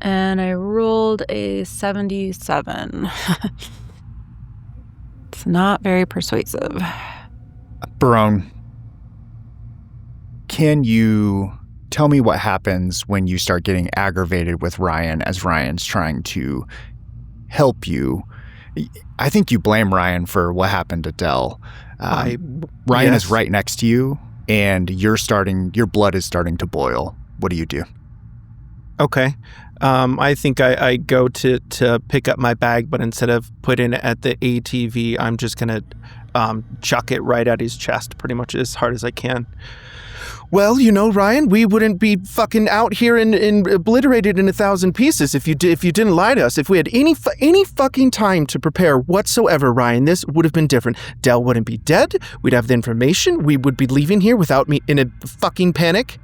And I rolled a 77. It's not very persuasive. Barone, can you tell me what happens when you start getting aggravated with Ryan as Ryan's trying to help you? I think you blame Ryan for what happened to Dell. Ryan is right next to you, and your blood is starting to boil. What do you do? Okay. I think I go to pick up my bag, but instead of putting it at the ATV, I'm just going to chuck it right at his chest pretty much as hard as I can. Well, Ryan, we wouldn't be fucking out here and obliterated in 1,000 pieces if you didn't lie to us. If we had any fucking time to prepare whatsoever, Ryan, this would have been different. Del wouldn't be dead. We'd have the information. We would be leaving here without me in a fucking panic.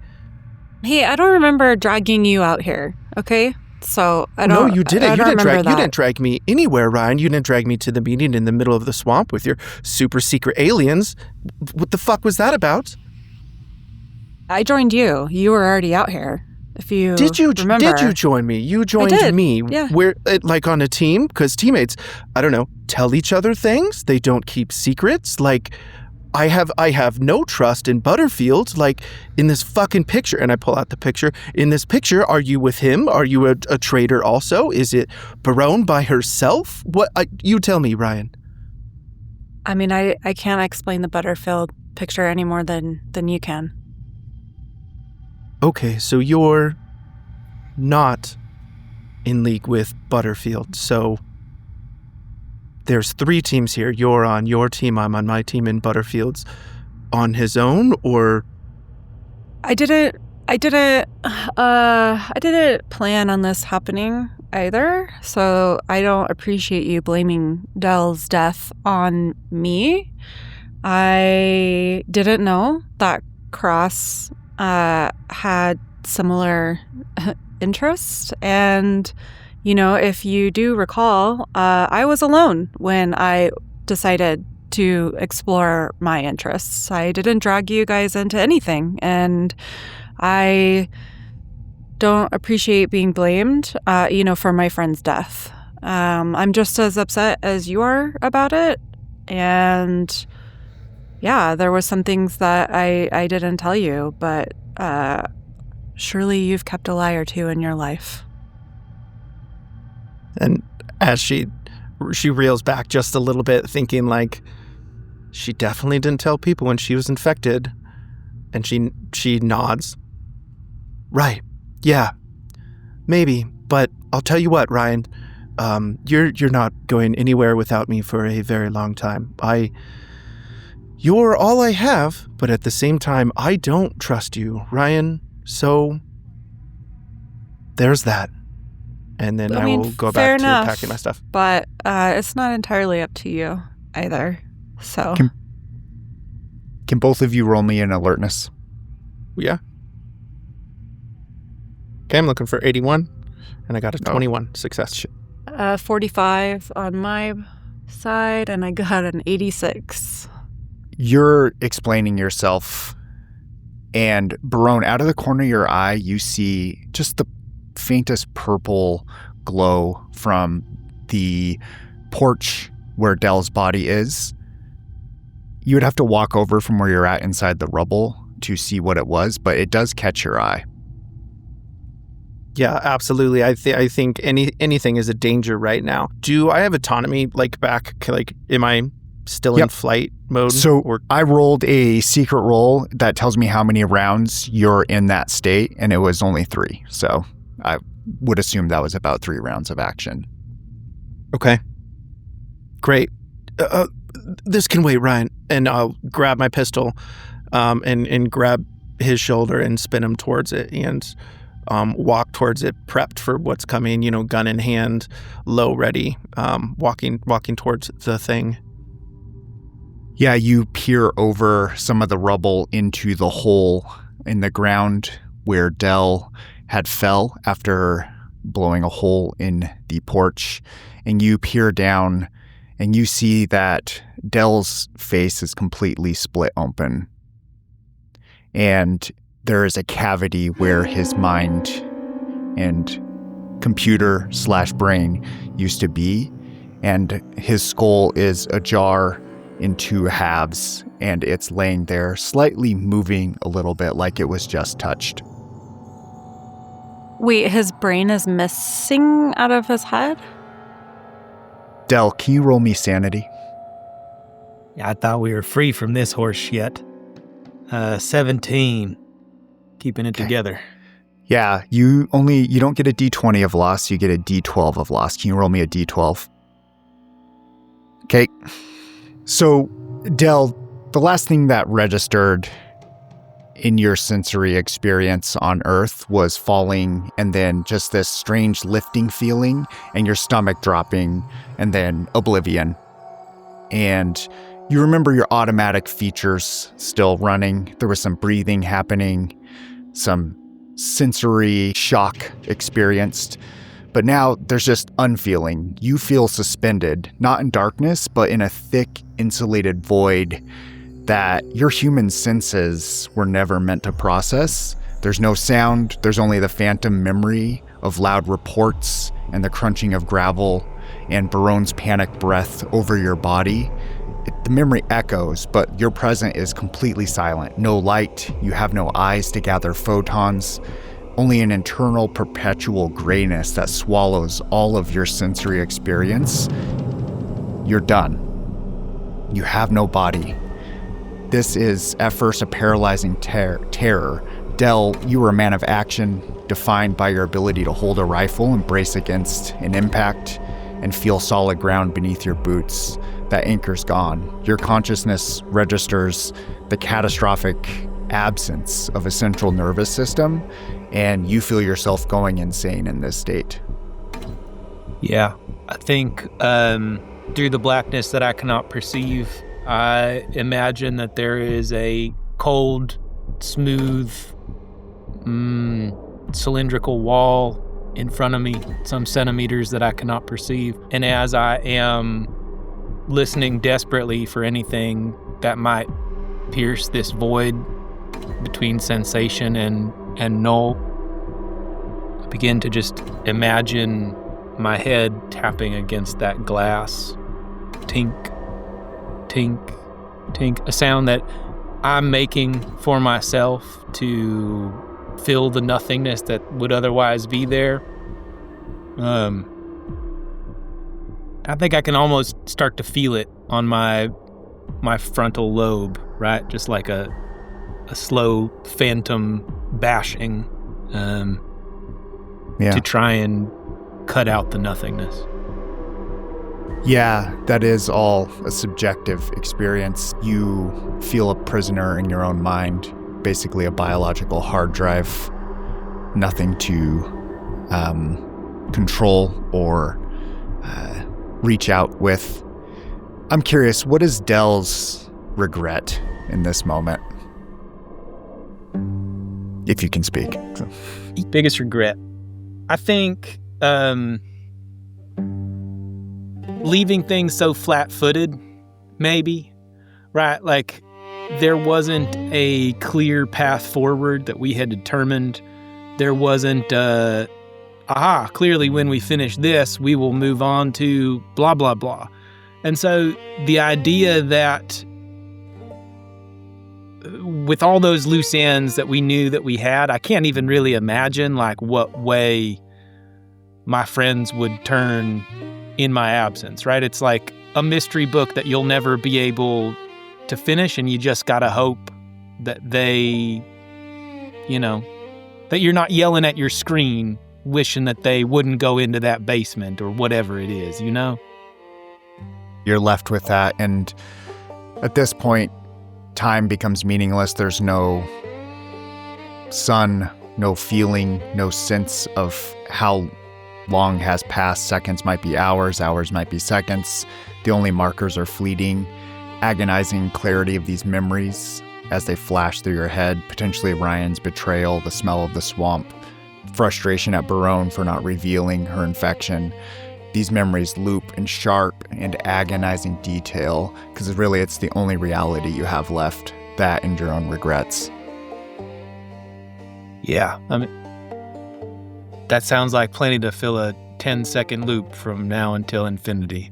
Hey, I don't remember dragging you out here, okay? So I don't. No, you didn't. You didn't drag me anywhere, Ryan. You didn't drag me to the meeting in the middle of the swamp with your super secret aliens. What the fuck was that about? I joined you. You were already out here. If you remember. Did you join me? You joined me. Yeah. We're like on a team because teammates, I don't know, tell each other things. They don't keep secrets. Like, I have no trust in Butterfield. Like in this fucking picture, and I pull out the picture. In this picture, are you with him? Are you a traitor also? Is it Barone by herself? What? You tell me, Ryan. I mean, I can't explain the Butterfield picture any more than you can. Okay, so you're not in league with Butterfield. So there's 3 teams here. You're on your team, I'm on my team, and Butterfield's on his own, or? I didn't plan on this happening either. So I don't appreciate you blaming Dell's death on me. I didn't know that Cross had similar interests. And, if you do recall, I was alone when I decided to explore my interests. I didn't drag you guys into anything. And I don't appreciate being blamed, for my friend's death. I'm just as upset as you are about it. And yeah, there was some things that I didn't tell you, but surely you've kept a lie or two in your life. And as she reels back just a little bit, thinking like, she definitely didn't tell people when she was infected, and she nods. Right, yeah, maybe, but I'll tell you what, Ryan, you're not going anywhere without me for a very long time. You're all I have, but at the same time, I don't trust you, Ryan. So there's that. And then I will go back to packing my stuff. But it's not entirely up to you either. So Can both of you roll me an alertness? Yeah. Okay, I'm looking for 81, and I got a 21 success. 45 on my side, and I got an 86. You're explaining yourself, and Barone, out of the corner of your eye, you see just the faintest purple glow from the porch where Dell's body is. You would have to walk over from where you're at inside the rubble to see what it was, but it does catch your eye. Yeah, absolutely. I think anything is a danger right now. Do I have autonomy, back? Am I still in flight mode? So I rolled a secret roll that tells me how many rounds you're in that state, and it was only 3. So I would assume that was about 3 rounds of action. Okay. Great. This can wait, Ryan. And I'll grab my pistol and grab his shoulder and spin him towards it and walk towards it, prepped for what's coming, gun in hand, low ready, walking towards the thing. Yeah, you peer over some of the rubble into the hole in the ground where Dell had fell after blowing a hole in the porch, and you peer down and you see that Dell's face is completely split open, and there is a cavity where his mind and computer/brain used to be, and his skull is ajar in 2 halves, and it's laying there, slightly moving a little bit like it was just touched. Wait, his brain is missing out of his head? Del, can you roll me sanity? Yeah, I thought we were free from this horse shit. 17. Keeping it together. Yeah, you don't get a D20 of loss, you get a D12 of loss. Can you roll me a D12? Okay. So, Del, the last thing that registered in your sensory experience on Earth was falling, and then just this strange lifting feeling, and your stomach dropping, and then oblivion. And you remember your automatic features still running. There was some breathing happening, some sensory shock experienced. But now there's just unfeeling. You feel suspended, not in darkness, but in a thick, insulated void that your human senses were never meant to process. There's no sound, there's only the phantom memory of loud reports and the crunching of gravel and Barone's panicked breath over your body. The memory echoes, but your present is completely silent. No light, you have no eyes to gather photons, only an internal perpetual grayness that swallows all of your sensory experience. You're done. You have no body. This is, at first, a paralyzing terror. Del, you were a man of action, defined by your ability to hold a rifle and brace against an impact and feel solid ground beneath your boots. That anchor's gone. Your consciousness registers the catastrophic absence of a central nervous system, and you feel yourself going insane in this state. Yeah, I think through the blackness that I cannot perceive, I imagine that there is a cold, smooth, cylindrical wall in front of me, some centimeters that I cannot perceive. And as I am listening desperately for anything that might pierce this void between sensation and null, I begin to just imagine my head tapping against that glass. Tink, tink, tink. A sound that I'm making for myself to fill the nothingness that would otherwise be there. I think I can almost start to feel it on my frontal lobe, right? Just like a slow phantom bashing to try and cut out the nothingness. Yeah, that is all a subjective experience. You feel a prisoner in your own mind, basically a biological hard drive, nothing to control or reach out with. I'm curious, what is Del's regret in this moment? If you can speak. So. Biggest regret. I think leaving things so flat-footed, maybe, right? Like there wasn't a clear path forward that we had determined. There wasn't, clearly when we finish this, we will move on to blah, blah, blah. And so the idea that with all those loose ends that we knew that we had, I can't even really imagine like what way my friends would turn in my absence, right? It's like a mystery book that you'll never be able to finish, and you just gotta hope that they, that you're not yelling at your screen wishing that they wouldn't go into that basement or whatever it is, You're left with that, and at this point, time becomes meaningless. There's no sun, no feeling, no sense of how long has passed. Seconds might be hours, hours might be seconds. The only markers are fleeting, agonizing clarity of these memories as they flash through your head, potentially Ryan's betrayal, the smell of the swamp, frustration at Barone for not revealing her infection. These memories loop in sharp and agonizing detail, because really it's the only reality you have left, that and your own regrets. Yeah, I mean, that sounds like plenty to fill a 10-second loop from now until infinity.